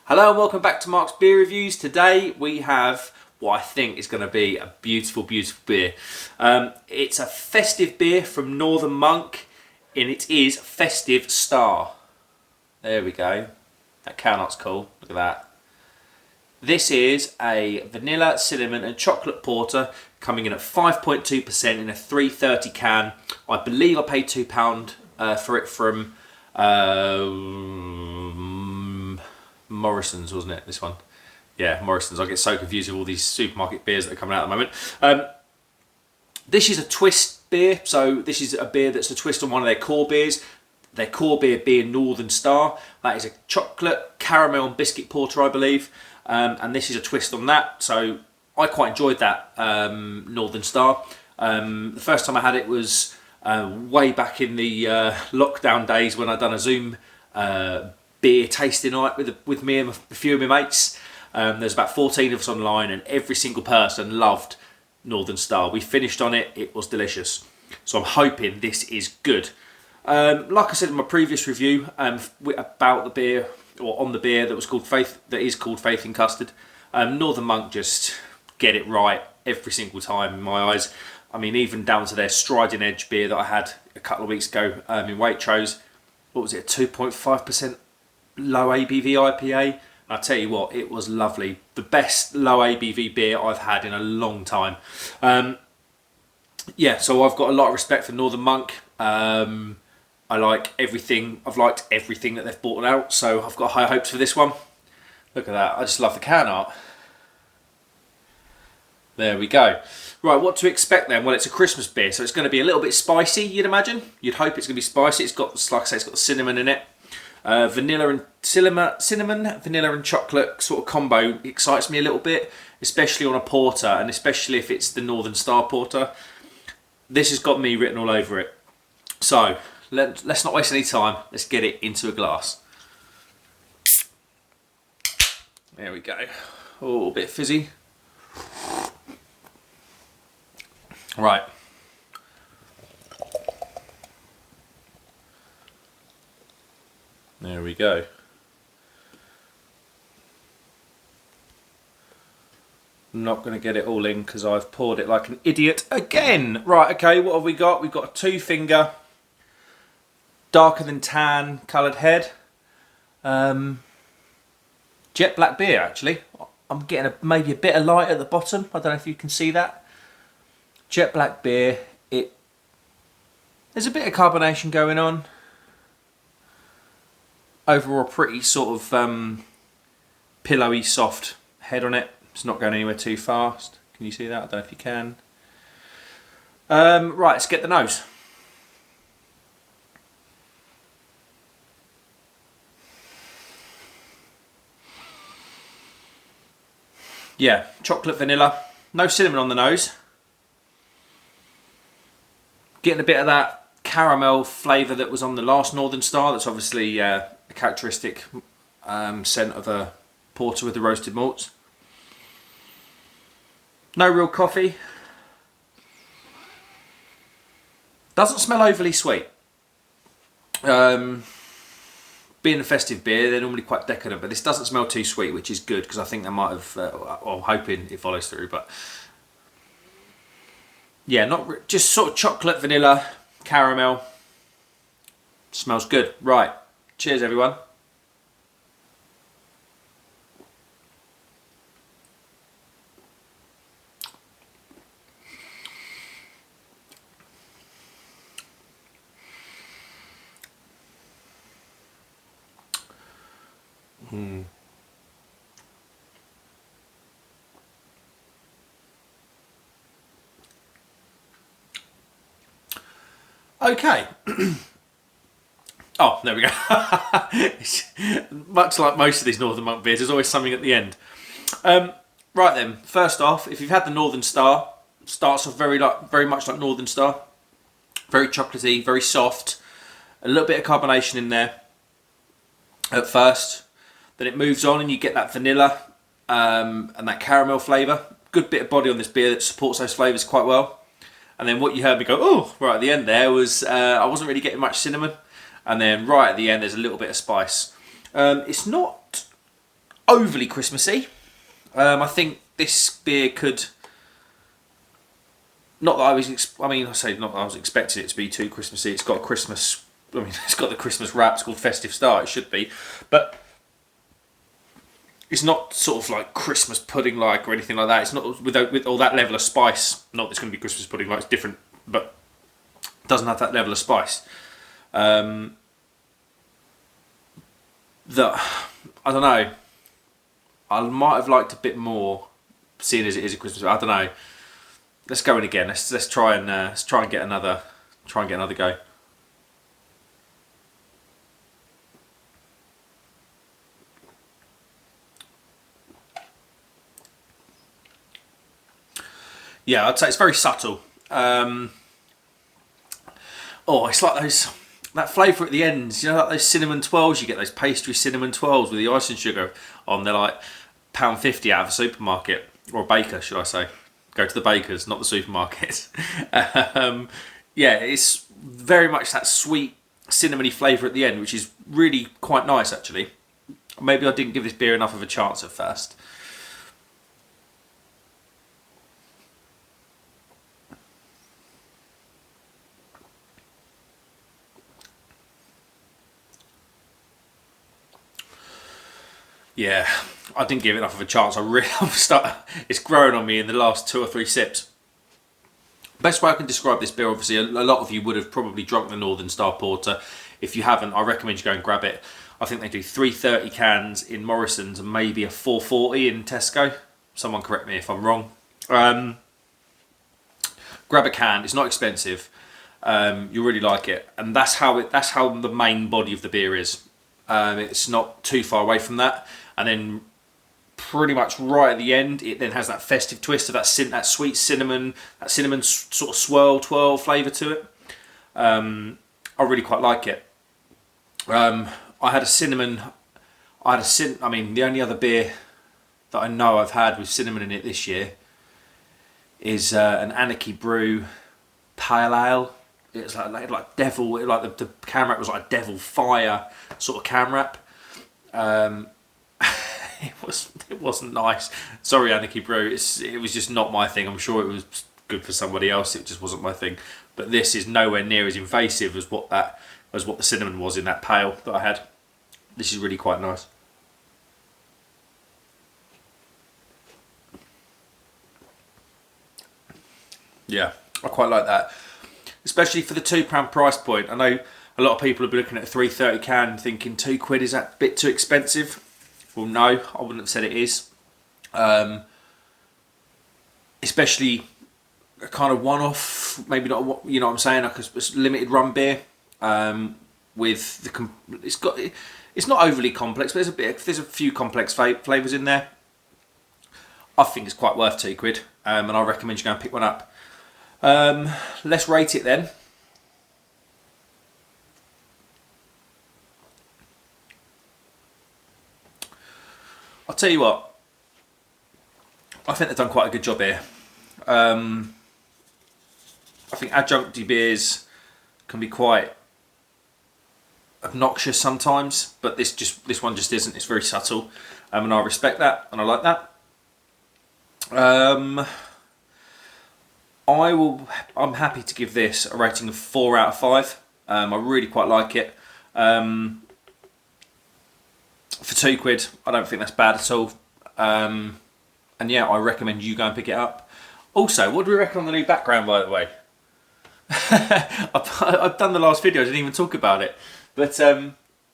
Hello and welcome back to Mark's Beer Reviews. Today we have what I think is going to be a beautiful, beautiful beer. It's a festive beer from Northern Monk and it is Festive Star. There we go. That can art's cool. Look at that. This is a vanilla, cinnamon and chocolate porter coming in at 5.2% in a 330 can. I believe I paid £2 for it from Morrison's, wasn't it, this one? Yeah, Morrison's. I get so confused with all these supermarket beers that are coming out at the moment. This is a twist beer, so this is a beer that's a twist on one of their core beers. Their core beer being Northern Star. That is a chocolate, caramel and biscuit porter, I believe. And this is a twist on that, so I quite enjoyed that Northern Star. The first time I had it was way back in the lockdown days when I'd done a Zoom beer tasting night with me and a few of my mates. There's about 14 of us online and every single person loved Northern Star. We finished on it, it was delicious. So I'm hoping this is good. Like I said in my previous review about the beer, or on the beer that was called Faith, that is called Faith in Custard, Northern Monk just get it right every single time in my eyes. I mean, even down to their Striding Edge beer that I had a couple of weeks ago in Waitrose. What was it, 2.5% low ABV IPA? And I tell you what, it was lovely. The best low ABV beer I've had in a long time. Yeah, so I've got a lot of respect for Northern Monk. I like everything. I've liked everything that they've brought out, so I've got high hopes for this one. Look at that. I just love the can art. There we go. Right, what to expect then? Well, it's a Christmas beer, so it's going to be a little bit spicy, you'd imagine. You'd hope it's going to be spicy. It's got, like I say, it's got the cinnamon in it. Vanilla and cinnamon, vanilla and chocolate sort of combo excites me a little bit, especially on a porter, and especially if it's the Northern Star porter. This has got me written all over it. So let's not waste any time. Let's get it into a glass. There we go. Oh, a bit fizzy. Right. There we go. I'm not going to get it all in because I've poured it like an idiot again. Right, okay, what have we got? We've got a 2-finger, darker than tan coloured head. Jet black beer, actually. I'm getting maybe a bit of light at the bottom. I don't know if you can see that. Jet black beer. There's a bit of carbonation going on. Overall, pretty sort of pillowy, soft head on it. It's not going anywhere too fast. Can you see that? I don't know if you can. Right, let's get the nose. Yeah, chocolate vanilla. No cinnamon on the nose. Getting a bit of that caramel flavour that was on the last Northern Star. That's obviously a characteristic scent of a porter with the roasted malts. No real coffee. Doesn't smell overly sweet. Being a festive beer, they're normally quite decadent, but this doesn't smell too sweet, which is good because I think they might have. I'm hoping it follows through, but yeah, not just sort of chocolate, vanilla, caramel. Smells good. Right. Cheers, everyone. Okay. Oh, there we go. Much like most of these Northern Monk beers, there's always something at the end. Right then, first off, if you've had the Northern Star, starts off very much like Northern Star. Very chocolatey, very soft. A little bit of carbonation in there at first. Then it moves on and you get that vanilla and that caramel flavour. Good bit of body on this beer that supports those flavours quite well. And then what you heard me go, oh, right at the end there was, I wasn't really getting much cinnamon. And then right at the end, there's a little bit of spice. It's not overly Christmassy. I think this beer could. Not that I was. I say not that I was expecting it to be too Christmassy. It's got a Christmas. It's got the Christmas wrap. It's called Festive Star. It should be, but it's not sort of like Christmas pudding like or anything like that. It's not with all that level of spice. Not that it's going to be Christmas pudding like. It's different, but it doesn't have that level of spice. That I don't know. I might have liked a bit more, seeing as it is a Christmas. I don't know. Let's go in again. Let's try and get another go. Yeah, I'd say it's very subtle. It's like that flavour at the end. You know, like those cinnamon twirls. You get those pastry cinnamon twirls with the icing sugar on. They're like £1.50 out of a supermarket, or a baker, should I say? Go to the bakers, not the supermarket. It's very much that sweet cinnamony flavour at the end, which is really quite nice actually. Maybe I didn't give this beer enough of a chance at first. Yeah, I didn't give it enough of a chance. It's growing on me in the last 2 or 3 sips. Best way I can describe this beer, obviously, a lot of you would have probably drunk the Northern Star Porter. If you haven't, I recommend you go and grab it. I think they do 330 cans in Morrison's and maybe a 440 in Tesco. Someone correct me if I'm wrong. Grab a can. It's not expensive. You'll really like it, and that's how the main body of the beer is. It's not too far away from that, and then pretty much right at the end, it then has that festive twist of that sweet cinnamon, sort of twirl flavour to it. I really quite like it. The only other beer that I know I've had with cinnamon in it this year is an Anarchy Brew Pale Ale. It's like devil, like the can wrap was like a devil fire sort of can wrap. It wasn't nice. Sorry, Anarchy Brew. It was just not my thing. I'm sure it was good for somebody else. It just wasn't my thing. But this is nowhere near as invasive as what the cinnamon was in that pail that I had. This is really quite nice. Yeah, I quite like that, especially for the £2 price point. I know a lot of people will be looking at a 330 can thinking £2 is that a bit too expensive. Well, no, I wouldn't have said it is. Especially a kind of one-off, maybe not. You know what I'm saying? Like a limited run beer with it's not overly complex, but there's a few complex flavours in there. I think it's quite worth £2, and I recommend you go and pick one up. Let's rate it then. I'll tell you what, I think they've done quite a good job here. I think adjuncty beers can be quite obnoxious sometimes, but this one just isn't. It's very subtle, and I respect that, and I like that. I'm happy to give this a rating of 4 out of 5. I really quite like it. For £2, I don't think that's bad at all. And yeah, I recommend you go and pick it up. Also, what do we reckon on the new background, by the way? I've done the last video, I didn't even talk about it. But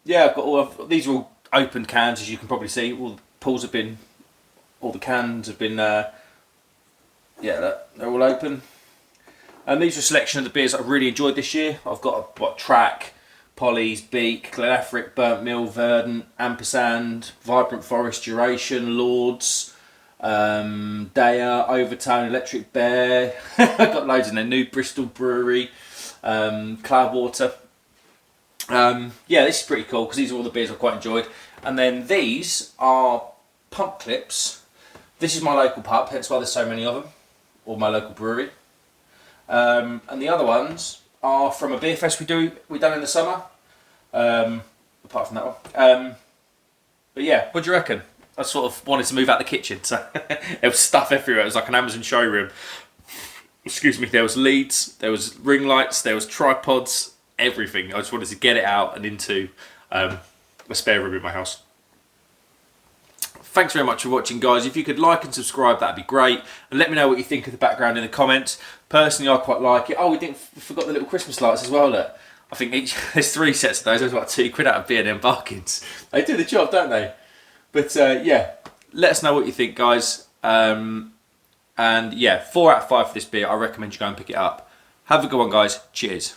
yeah, I've got these are all open cans, as you can probably see. All the cans have been, they're all open. And these are a selection of the beers that I've really enjoyed this year. I've got Track, Polly's, Beak, Glenafric, Burnt Mill, Verdant, Ampersand, Vibrant Forest, Duration, Lords, Daya, Overtone, Electric Bear. I've got loads in there. New Bristol Brewery, Cloudwater. Yeah, this is pretty cool because these are all the beers I've quite enjoyed. And then these are pump clips. This is my local pub, hence why there's so many of them, or my local brewery. And the other ones are from a beer fest we done in the summer. Apart from that one. But yeah, what do you reckon? I sort of wanted to move out the kitchen, so there was stuff everywhere. It was like an Amazon showroom. Excuse me. There was leads, there was ring lights, there was tripods, everything. I just wanted to get it out and into a spare room in my house. Thanks very much for watching, guys. If you could like and subscribe, that'd be great. And let me know what you think of the background in the comments. Personally, I quite like it. Oh, we forgot the little Christmas lights as well. Look, I think there's 3 sets of those. There's about £2 out of B&M Bargains. They do the job, don't they? But yeah, let us know what you think, guys. And yeah, 4 out of 5 for this beer. I recommend you go and pick it up. Have a good one, guys. Cheers.